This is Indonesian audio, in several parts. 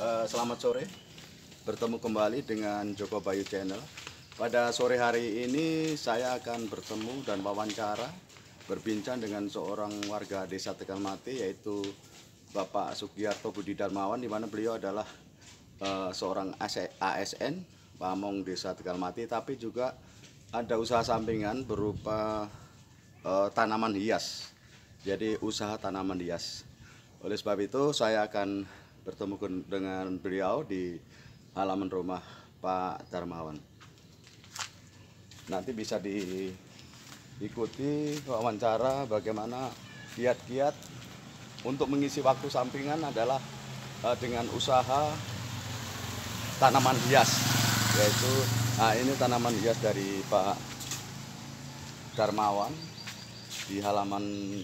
Selamat sore. Bertemu kembali dengan Joko Bayu Channel. Pada sore hari ini saya akan bertemu dan wawancara berbincang dengan seorang warga Desa Tegalmati, yaitu Bapak Sugiarto Budi Darmawan, di mana beliau adalah seorang ASN pamong Desa Tegalmati, tapi juga ada usaha sampingan berupa tanaman hias. Jadi usaha tanaman hias. Oleh sebab itu saya akan bertemu dengan beliau di halaman rumah Pak Darmawan. Nanti bisa diikuti wawancara bagaimana kiat-kiat untuk mengisi waktu sampingan adalah dengan usaha tanaman hias, yaitu ini tanaman hias dari Pak Darmawan di halaman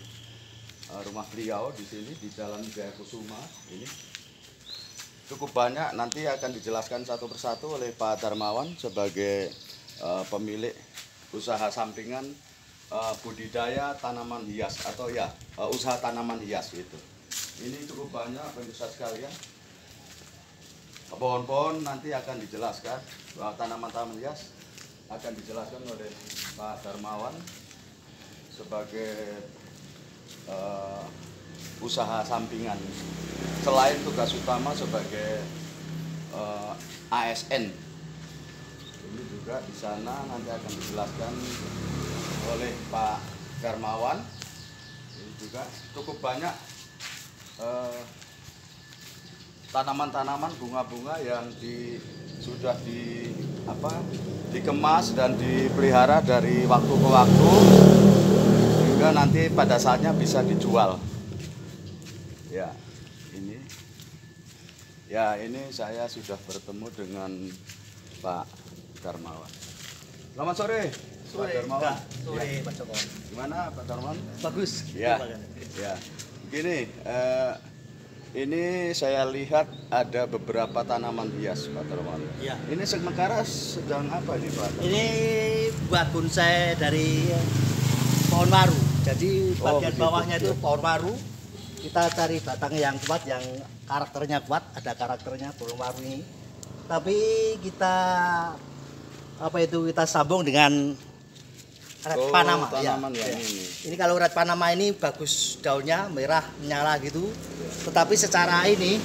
rumah beliau di sini di Jalan Jaya Kusuma. Ini cukup banyak, nanti akan dijelaskan satu persatu oleh Pak Darmawan sebagai pemilik usaha sampingan budidaya tanaman hias atau usaha tanaman hias itu. Ini cukup banyak pemirsa sekalian. Pohon-pohon nanti akan dijelaskan, tanaman-tanaman hias akan dijelaskan oleh Pak Darmawan sebagai usaha sampingan selain tugas utama sebagai ASN. Ini juga di sana nanti akan dijelaskan oleh Pak Darmawan. Ini juga cukup banyak tanaman-tanaman bunga-bunga yang sudah dikemas dan dipelihara dari waktu ke waktu sehingga nanti pada saatnya bisa dijual. Ini saya sudah bertemu dengan Pak Darmawan. Selamat sore. Sore, Pak Darmawan. Sore, Pak Joko. Gimana Pak Darmawan? Bagus. Ya. Begini, ini saya lihat ada beberapa tanaman hias Pak Darmawan. Ya. Ini sementara sedang apa nih Pak? Ini buat bonsai dari pohon waru. Jadi bagian bawahnya itu pohon waru. Kita cari batang yang kuat, yang karakternya kuat, ada karakternya pohon waru ini. Tapi kita kita sambung dengan red Panama. Tanaman Ini kalau red Panama ini bagus, daunnya merah menyala gitu. Tetapi secara ini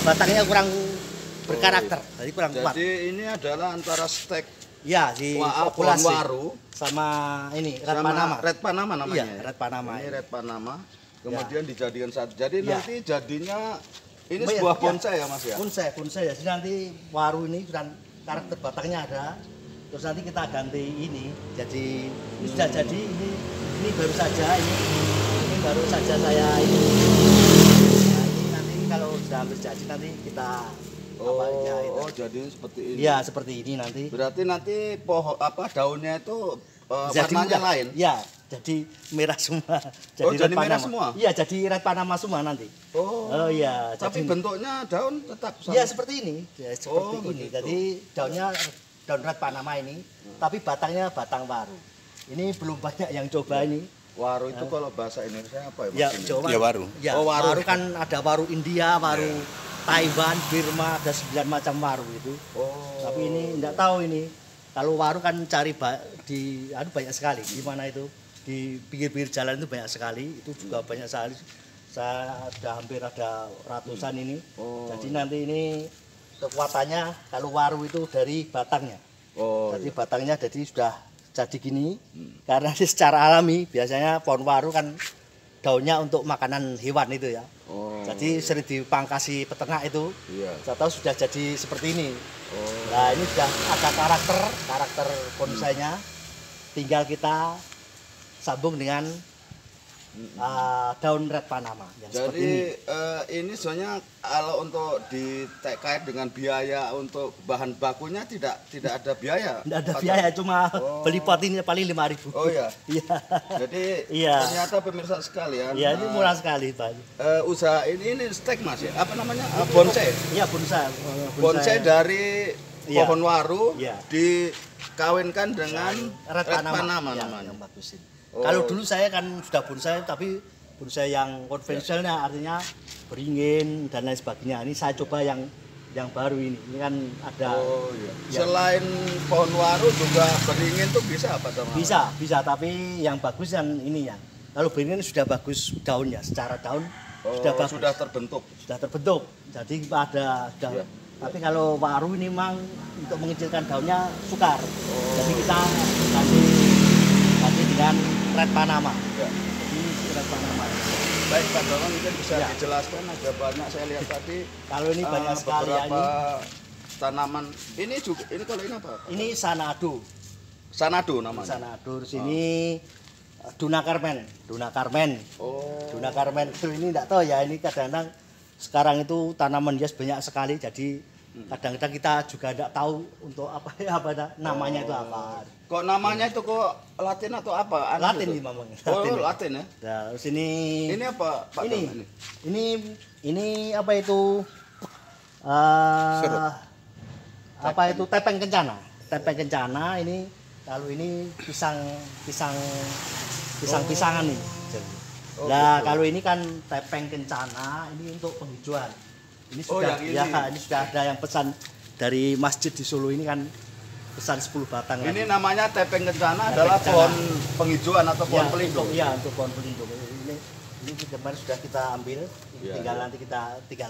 batangnya kurang berkarakter, jadi kurang kuat. Jadi ini adalah antara stek di pohon waru sama ini red Panama. Red Panama namanya. Iya, red Panama. Ini red Panama. Kemudian dijadikan satu. Jadi nanti jadinya ini sebuah bonsai ya Mas ya? Bonsai. Jadi nanti waru ini karakter batangnya ada. Terus nanti kita ganti ini. Jadi ini sudah jadi, ini baru saja ini baru saja saya ini. Nah, ini nanti kalau sudah hampir jadi nanti kita jadi seperti ini. Iya, seperti ini nanti. Berarti nanti daunnya itu warnanya lain. Iya, jadi merah semua. Jadi merah semua? Iya, jadi red Panama semua nanti. Iya. Tapi bentuknya daun tetap sama? Iya, seperti ini. Seperti ini. Jadi daunnya daun red Panama ini, tapi batangnya batang waru. Ini belum banyak yang coba ini. Waru itu kalau bahasa Indonesia apa ya? Waru. Ya, waru kan ada waru India, waru Taiwan, Burma, ada 9 macam waru itu. Tapi ini enggak tahu ini. Kalau waru kan cari banyak sekali. Di mana itu? Di pinggir-pinggir jalan itu banyak sekali. Itu juga banyak sekali. Saya hampir ada ratusan ini. Jadi nanti ini kekuatannya kalau waru itu dari batangnya. Jadi batangnya sudah jadi gini. Karena secara alami biasanya pohon waru kan daunnya untuk makanan hewan itu ya. Jadi sering dipangkasi peternak itu. Saya tahu sudah jadi seperti ini. Nah, ini sudah ada karakter bonsainya. Tinggal kita sambung dengan daun red Panama. Jadi ini sebenarnya kalau untuk dikait dengan biaya untuk bahan bakunya tidak ada biaya. Tidak ada biaya, cuma beli pot ini paling 5.000. Oh ya. Iya. Jadi ternyata pemirsa sekalian. Iya, ini murah sekali Pak. Usaha ini stek Mas ya. Apa namanya? Bonsai. Iya, bonsai. Bonsai dari pohon waru dikawinkan dengan red Panama namanya. Yang bagus ini. Kalau dulu saya kan sudah bonsai, tapi bonsai yang konvensionalnya artinya beringin dan lain sebagainya. Ini saya coba yang baru ini. Ini kan ada. Oh iya. Ya. Selain pohon waru juga beringin tuh bisa apa teman? Bisa, tapi yang bagus yang ini ya. Kalau beringin sudah bagus daunnya, secara daun sudah bagus. Sudah terbentuk. Sudah terbentuk. Jadi ada daun. Ya. Tapi kalau waru ini memang untuk mengecilkan daunnya sukar. Jadi kita ganti dengan red Panama. Ya. Ini red Panama. Baik Pak Dono, mungkin bisa Ya. dijelaskan agak banyak saya lihat tadi. Kalau ini banyak sekali ya beberapa ini. tanaman. Ini juga ini kalau ini apa? Ini sanado. Sanado namanya. Sanado. Terus ini Duna Carmen. Oh. Duna Carmen itu ini enggak tahu ya, ini kadang-kadang sekarang itu tanaman hias banyak sekali, jadi kadang-kadang kita juga tidak tahu untuk apa namanya itu apa. Kok namanya itu kok Latin atau apa? Latin itu? nih Mamang. Oh, Latin ya. Nah, terus ini apa Pak ini, Dono, ini apa itu? Serut. Apa itu tepeng kencana? Tepeng kencana ini kalau ini pisang-pisangan nih. Oh, Nah, gitu. kalau ini kan tepeng kencana, ini untuk penghijauan. Ini sudah yang ini. ini sudah ada yang pesan dari masjid di Solo ini kan pesan 10 batang. Ini lagi. namanya tepeng kencana Tepeng adalah kencana. pohon penghijauan atau pohon Ya, pelindung. untuk pohon pelindung. Ini kemarin sudah kita ambil, Ya, tinggal ya. nanti kita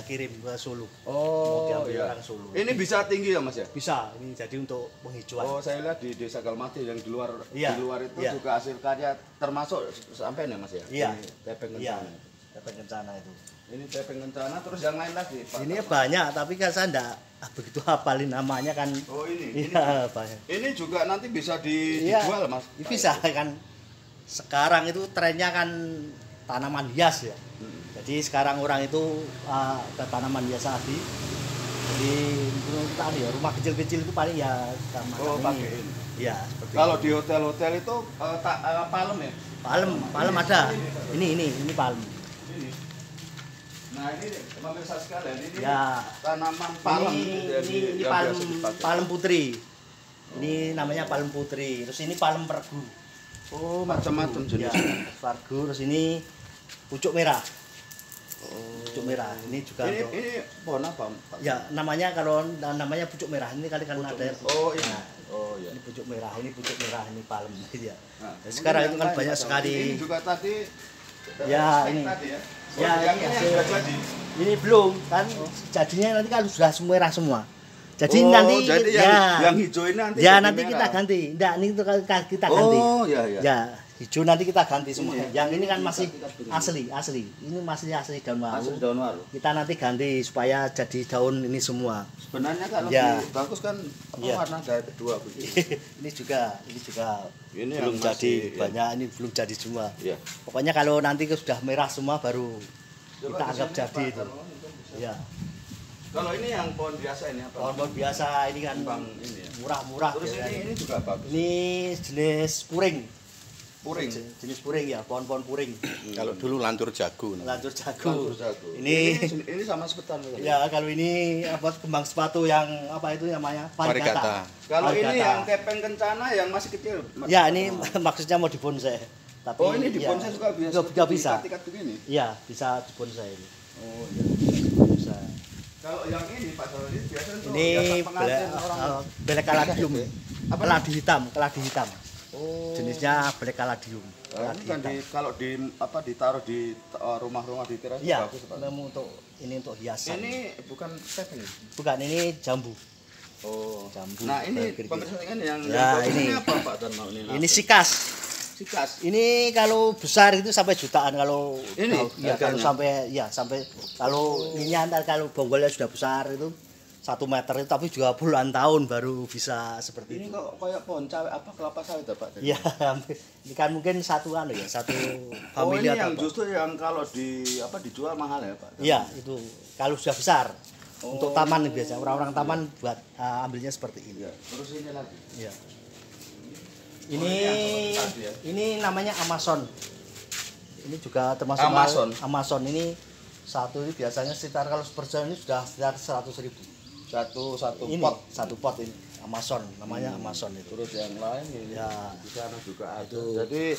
kirim ke Solo. Oh, Mau diambil iya. orang Solo. Ini bisa tinggi ya Mas ya? Bisa, ini jadi untuk penghijauan. Oh, saya lihat di Desa Galmati yang di luar Iya, di luar itu iya. juga hasil karya termasuk sampai nih Mas ya? Iya. Ini tepeng Iya, kencana. tepeng kencana itu. Ini tepeng kencana terus yang lain lagi Pak. Ini banyak, tapi kan saya enggak begitu hafalin namanya kan. Oh, ini. Iya, banyak. Ini juga nanti bisa Iya, dijual Mas. bisa kan. Sekarang itu trennya kan tanaman hias ya. Jadi sekarang orang itu ke tanaman hias tadi. Jadi menurut tadi ya rumah kecil-kecil itu paling ya tanaman Oh, ini. pakai ini. Iya, seperti Kalau itu. di hotel-hotel itu palem ya? Palem ada. Ini palem. Ini. Nah, ini pemirsa sekalian, ini Ya. tanaman palem Ini yang palem biasa dipakai. palem putri. Ini namanya palem putri. Terus ini palem pergu. Oh, macam-macam Ya, jenisnya. pergu. Terus ini pucuk merah. Pucuk merah. Ini juga Ini untuk pohon apa, Pak? ya namanya kalau namanya pucuk merah ini kali kan ada. Oh, iya. Nah, Oh, iya. ini pucuk merah, ini palem gitu ya. Nah, Jadi sekarang mungkin itu kan yang banyak lain, Pak. sekali. Ini juga tadi Ya, snack ini. tadi ya. Oh, Ya, yang ini ini yang hasil- sudah jadi. Ini belum kan jadinya nanti kan sudah merah semua. Jadi Oh, nanti jadi yang hijau ini nanti ya jadi nanti kita merah. ganti. Enggak, ini kita ganti. Oh, iya, iya. Ya, hijau nanti kita ganti semua. Ini, Yang ini kan ini masih kita pilih. asli. Ini masih asli daun Hasil waru. daun waru. Kita nanti ganti supaya jadi daun ini semua. Sebenarnya kalau Ya. bagus kan Ya. warna dari kedua begitu. ini juga Ini belum yang jadi masih, ya. banyak, ini belum jadi semua. Iya. Pokoknya kalau nanti sudah merah semua baru Coba kita di anggap sini, jadi Pak, itu. kalau mungkin bisa. Ya, Kalau ini yang pohon biasa ini apa? pohon-pohon biasa ini kan Bang ini ya. murah-murah. Terus ya, ini juga bagus. Ini jenis puring. Puring. Jenis puring ya, pohon-pohon puring. Kalau dulu lantur jago. Lantur jago. Lantur jago. Ini sama sepetan. ya kalau ini apa kembang sepatu yang apa itu namanya Varigata. Kalau ini Varigata. yang tepeng kencana yang masih kecil. Ya ini maksudnya mau dibonsai. Tapi Oh, ini di ya, bonsai juga biasa. juga bisa. Ikat-ikat begini. Iya, bisa dibonsai ini. Oh iya. Bisa. Kalau yang ini Pak Solo ini biasanya untuk Ini hiasan belek, pengantin orang. belek kaladium. Apa Keladi hitam. Oh. Jenisnya belek kaladium. Nah, ini kan kalau ditaruh di rumah-rumah di teras Iya, bagus Pak. memang untuk hiasan. Ini bukan tepeng. Bukan, ini jambu. Oh. Jambu. Nah, ini Kira-kira. pemirsa ini yang Ya, bagus ini. apa Pak Darmo ini? Ini sikas. sikas. Ini kalau besar itu sampai jutaan kalau Ini ya kalau harganya? sampai kalau ini antar kalau bonggolnya sudah besar itu 1 meter itu tapi juga puluhan tahun baru bisa seperti Ini itu. kok kayak pohon cawe apa kelapa sawit ya, Pak? Iya, ini kan mungkin satu satu Oh, ini famili yang atau apa. justru yang kalau dijual mahal ya, Pak? Iya, itu kalau sudah besar. Untuk Oh. taman biasa orang-orang taman buat ambilnya seperti ini. Iya. Terus ini lagi. Iya. Oh, Ini yang tadi ya? ini namanya Amazon. Ini juga termasuk Amazon. Amazon ini satu ini biasanya sekitar kalau seperjam ini sudah sekitar 100.000. Satu Ini pot. satu pot ini Amazon namanya Amazon itu. Terus yang lain ini Ya. di sana juga ada. Itu. Jadi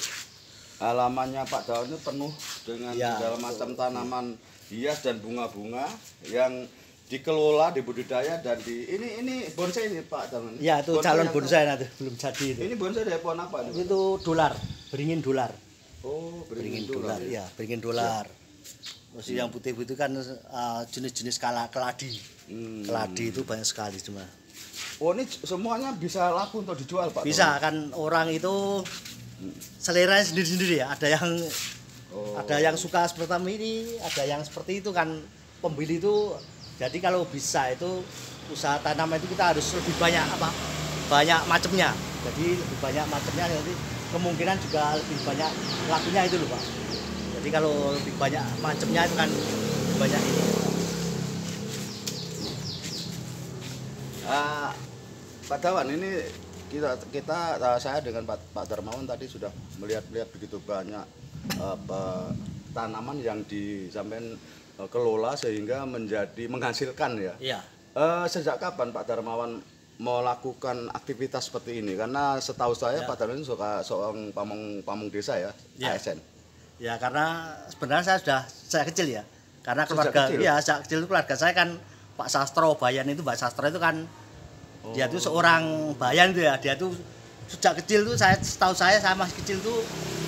halamannya Pak Dawan itu penuh dengan Ya, segala macam tanaman hias dan bunga-bunga yang dikelola, dibudidaya dan ini bonsai ini Pak Dawan. Ya, itu Bonsai calon yang- bonsai nanti belum jadi itu. Ini bonsai dari pohon apa nih? Itu dolar, beringin dolar. Oh, Beringin dulu dolar, ya, beringin dolar. Terus yang putih-putih kan jenis-jenis keladi. Keladi itu banyak sekali cuma. Oh, ini semuanya bisa laku untuk dijual Pak? Bisa kan orang itu selera sendiri-sendiri ya. Ada yang suka seperti ini, ada yang seperti itu kan pembeli itu. Jadi kalau bisa itu usaha tanaman itu kita harus lebih banyak macamnya. Jadi lebih banyak macamnya nanti kemungkinan juga lebih banyak lakunya itu loh Pak. Jadi kalau lebih banyak macamnya itu kan lebih banyak ini. Pak Dawan, ini saya dengan Pak Darmawan tadi sudah melihat begitu banyak tanaman yang disampaikan kelola sehingga menghasilkan ya. Iya. Sejak kapan Pak Darmawan melakukan aktivitas seperti ini? Karena setahu saya Ya. Pak Darmawan seorang pamong desa ya, Ya. ASN. Ya karena sebenarnya saya kecil ya. Karena Sejak keluarga kecil? ya sejak kecil itu keluarga saya kan Pak Sastro Bayan itu Mbak Sastro itu kan dia tuh seorang bayan itu ya. Dia tuh sejak kecil tuh setahu saya masih kecil tuh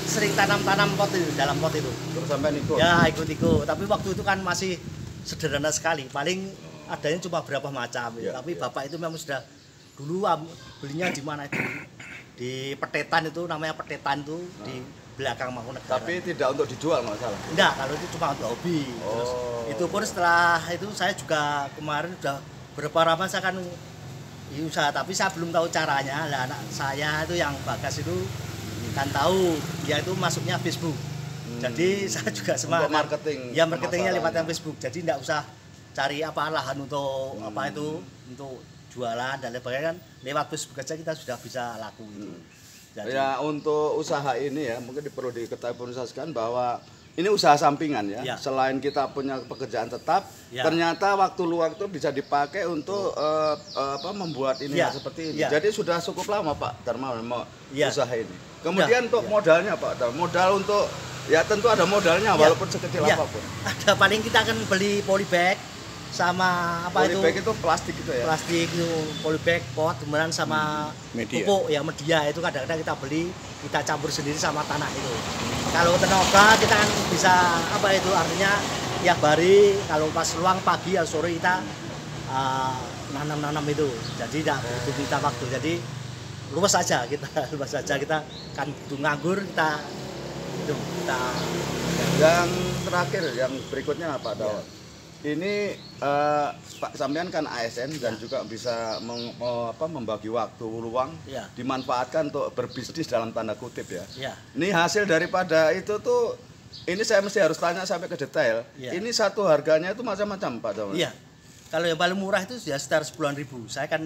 sering tanam pot itu dalam pot itu. Terus sampai ikut. Ya ikut-ikut. Tapi waktu itu kan masih sederhana sekali. Paling adanya cuma berapa macam. Ya, Tapi ya. bapak itu memang sudah dulu belinya di mana itu? Di Petetan itu namanya Petetan itu di belakang Mangkunegaran. Tapi tidak untuk dijual masalah. Enggak, kalau itu cuma untuk hobi. Terus itu pun setelah itu saya juga kemarin udah berapa lama saya kan usaha, tapi saya belum tahu caranya. Lah anak saya itu yang Bagas itu kan tahu, dia itu masuknya Facebook. Jadi saya juga semangat. Untuk marketing Ya marketingnya lewat pemasarannya. yang Facebook. Jadi enggak usah cari lahan untuk apa itu untuk jualan dan lain sebagainya kan lewat Facebook aja kita sudah bisa laku itu. Jadi, Ya untuk usaha ini ya mungkin perlu diketahui pemirsa bahwa ini usaha sampingan ya. Ya. Selain kita punya pekerjaan tetap, Ya. ternyata waktu luang itu bisa dipakai untuk membuat ini Ya. seperti ini. Ya. Jadi sudah cukup lama Pak Darmawan mau Ya. usaha ini. Kemudian untuk Ya. modalnya Pak Darmawan, modal untuk ya tentu ada modalnya Ya. walaupun sekecil Ya. apapun. Ada paling kita akan beli polybag sama Polybag itu plastik itu ya. plastik itu polybag pot kemudian sama Media. pupuk ya media itu kadang-kadang kita beli kita campur sendiri sama tanah itu. Kalau tenaga kita kan bisa artinya tiap hari kalau pas luang pagi atau sore kita nanam itu. Jadi tidak butuh kita waktu. Jadi luas saja kita kan butuh nganggur kita Yang terakhir, yang berikutnya Pak Dawan. Ini Pak sampean kan ASN dan juga bisa membagi waktu luang, Ya. dimanfaatkan untuk berbisnis dalam tanda kutip ya. ya. Ini hasil daripada itu tuh, ini saya mesti harus tanya sampai ke detail. Ya. Ini satu harganya itu macam-macam Pak Dawan. Iya. Kalau yang paling murah itu ya sekitar 10.000. Saya kan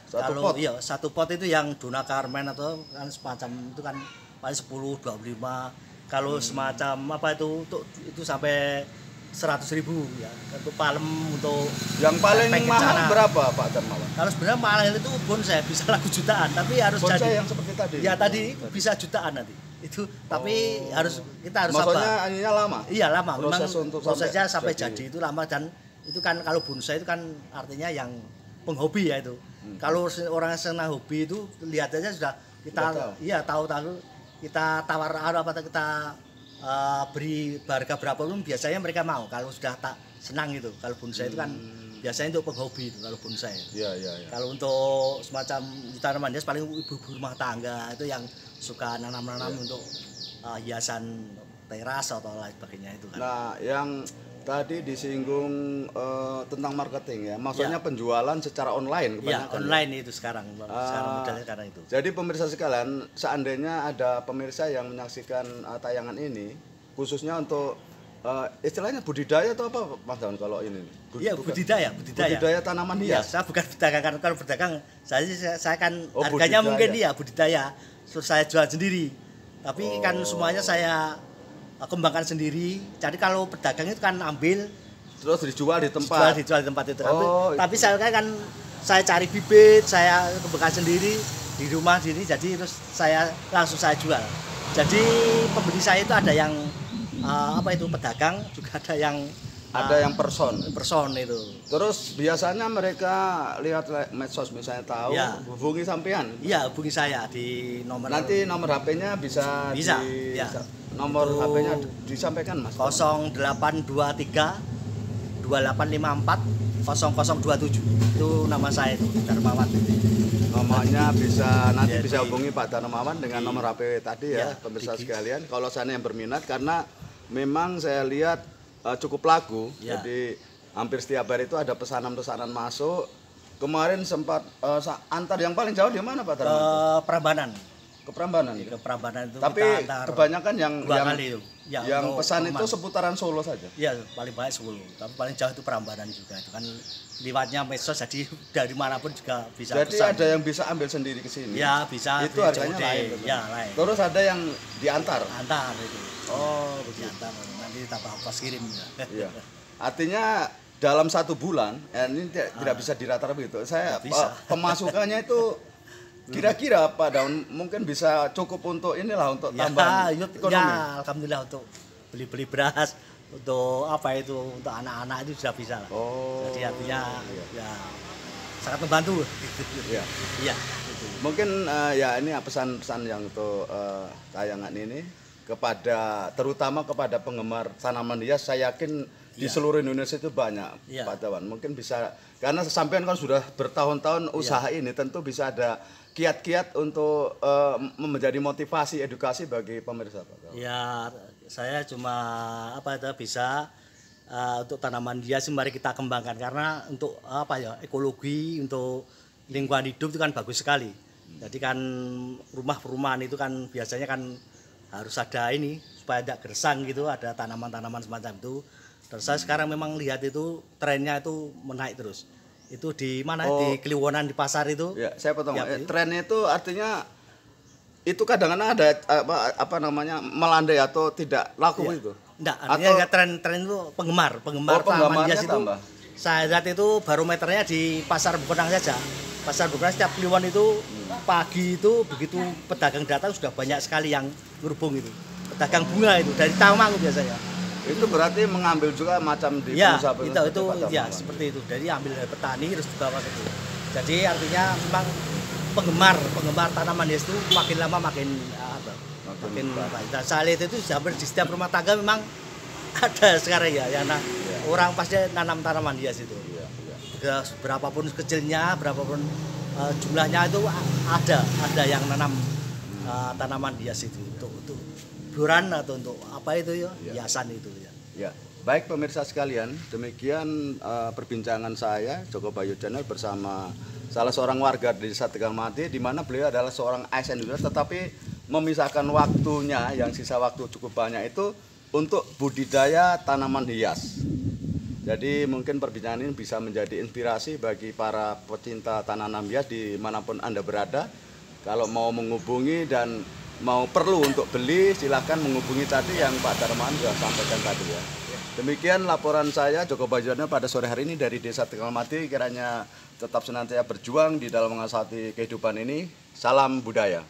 Satu kalau pot? iya satu pot itu yang Dona Carmen atau kan semacam itu kan paling 10 25. Kalau semacam itu sampai 100.000 ya. Untuk palem untuk Yang paling pakai mahal cana. berapa Pak Darmawan? Kalau sebenarnya mahal itu bonsai bisa laku jutaan, tapi harus Bonsai jadi yang seperti tadi. ya tadi bisa jutaan nanti. Itu tapi kita harus Maksudnya sabar. ininya lama. Iya lama, Proses memang untuk prosesnya sampai jadi. jadi itu lama dan itu kan kalau bonsai itu kan artinya yang penghobi ya itu. Kalau orang yang senang hobi itu lihat aja sudah kita Sudah tahu. iya tahu kita tawar kita beri harga berapa pun biasanya mereka mau kalau sudah tak senang itu. Kalau bonsai itu kan biasanya untuk penghobi itu kalau bonsai. Iya, iya, iya. Kalau untuk semacam tanaman hias paling ibu-ibu rumah tangga itu yang suka nanam-nanam untuk hiasan teras atau lain sebagainya itu kan. Nah, yang tadi disinggung tentang marketing ya, maksudnya penjualan secara online Ya, kebanyakan. online itu sekarang modelnya sekarang itu. Jadi pemirsa sekalian, seandainya ada pemirsa yang menyaksikan tayangan ini, khususnya untuk istilahnya budidaya atau apa Mas Daun kalau ini? Iya, budidaya. Budidaya tanaman Iya, hias. saya bukan berdagang karena kalau berdagang saya kan Oh, harganya budidaya. mungkin iya budidaya. Terus saya jual sendiri. Tapi kan semuanya saya kembangkan sendiri. Jadi kalau pedagang itu kan ambil Terus dijual di tempat. dijual di tempat itu. Oh, Tapi saya kan saya cari bibit, saya kembangkan sendiri di rumah sini jadi terus saya langsung saya jual. Jadi pembeli saya itu ada yang apa itu pedagang, juga ada yang person. person itu. Terus biasanya mereka lihat medsos misalnya tahu, Ya. hubungi sampean. Iya, hubungi saya di nomor Nanti nomor HP-nya bisa, Bisa, ya. Nomor Itu HP-nya disampaikan Mas. 0823 2854 0027. Itu nama saya itu, Darmawan. Namanya nanti Jadi- bisa hubungi Pak Darmawan dengan nomor HP tadi ya, Ya, pemirsa di- sekalian. Kalau sana yang berminat karena memang saya lihat cukup laku. Ya. Jadi hampir setiap hari itu ada pesanan-pesanan masuk. Kemarin sempat antar yang paling jauh di mana Pak Ke Darmawan? Prambanan. Ke Prambanan. Ke Prambanan itu Tapi kita antar kebanyakan yang 2 kali itu. Ya, yang untuk pesan itu pengumuman. seputaran Solo saja. Iya, paling banyak 10. Tapi paling jauh itu Prambanan juga. Itu kan liwatnya medsos, jadi dari manapun juga bisa Jadi pesan. ada yang bisa ambil sendiri ke sini. Ya, bisa. Itu beli harganya COD. lain. Betul. Ya, lain. Terus ada yang diantar. Antar itu. Oh, begitu. Diantar. Nanti tambah ongkos kirim. Iya. Artinya dalam 1 bulan, ini tidak bisa dirata begitu. Saya Tidak bisa. pemasukannya itu kira-kira Pak Daun mungkin bisa cukup untuk inilah untuk Ya, tambahan ekonomi. ya, alhamdulillah untuk beli-beli beras, untuk apa itu, untuk anak-anak itu sudah bisa lah. Oh. Jadi artinya iya. ya sangat membantu. Iya. Iya, gitu. Mungkin ya ini pesan-pesan yang untuk tayangan ini terutama kepada penggemar tanaman hias. Saya yakin di Iya. seluruh Indonesia itu banyak Iya. Pak Dawan. Mungkin bisa karena sampean kan sudah bertahun-tahun usaha ini, tentu bisa ada kiat-kiat untuk menjadi motivasi edukasi bagi pemirsa Pak Dawan. Ya, saya cuma apa itu bisa untuk tanaman hias mari kita kembangkan karena untuk apa ya ekologi, untuk lingkungan hidup itu kan bagus sekali. Jadi kan rumah-perumahan itu kan biasanya kan harus ada ini supaya tidak gersang gitu, ada tanaman-tanaman semacam itu. Terus saya sekarang memang lihat itu trennya itu menaik terus. Itu di mana Oh. di Kliwonan di pasar itu. Ya, saya potong. Ya, Trennya itu artinya itu kadang-kadang ada apa namanya melandai atau tidak laku Iya. itu. Enggak, artinya Atau- ya tren itu penggemar Oh, tanaman penggemarnya hias itu. tambah. Saya lihat itu barometernya di Pasar Bukonang saja. Pasar Bukonang setiap Kliwon itu pagi itu begitu pedagang datang sudah banyak sekali yang ngerubung itu. Pedagang bunga itu dari Tawang biasanya. Itu berarti mengambil juga macam di Ya, pengusaha-pengusaha itu seperti Pak ya Darmawan. seperti itu. Jadi ambil dari petani terus dibawa ke itu. Jadi artinya memang penggemar tanaman hias itu makin lama makin makin apa. Dan saya lihat itu hampir di setiap rumah tangga memang ada sekarang ya yang orang pasti nanam tanaman hias itu. Iya, iya. Berapapun kecilnya, berapapun jumlahnya itu ada yang nanam tanaman hias itu untuk hiburan atau untuk apa itu ya, hiasan itu ya. Ya, baik pemirsa sekalian, demikian perbincangan saya Joko Bayu Channel bersama salah seorang warga di Desa Tegalmati, di mana beliau adalah seorang ASN juga, tetapi memisahkan waktunya yang sisa waktu cukup banyak itu untuk budidaya tanaman hias. Jadi mungkin perbincangan ini bisa menjadi inspirasi bagi para pecinta tanaman hias dimanapun Anda berada. Kalau mau menghubungi dan mau perlu untuk beli, silahkan menghubungi tadi yang Pak Darmawan sudah sampaikan tadi ya. Demikian laporan saya Joko Bayu Channel pada sore hari ini dari Desa Tegalmati. Kiranya tetap senantiasa berjuang di dalam mengasihati kehidupan ini. Salam budaya.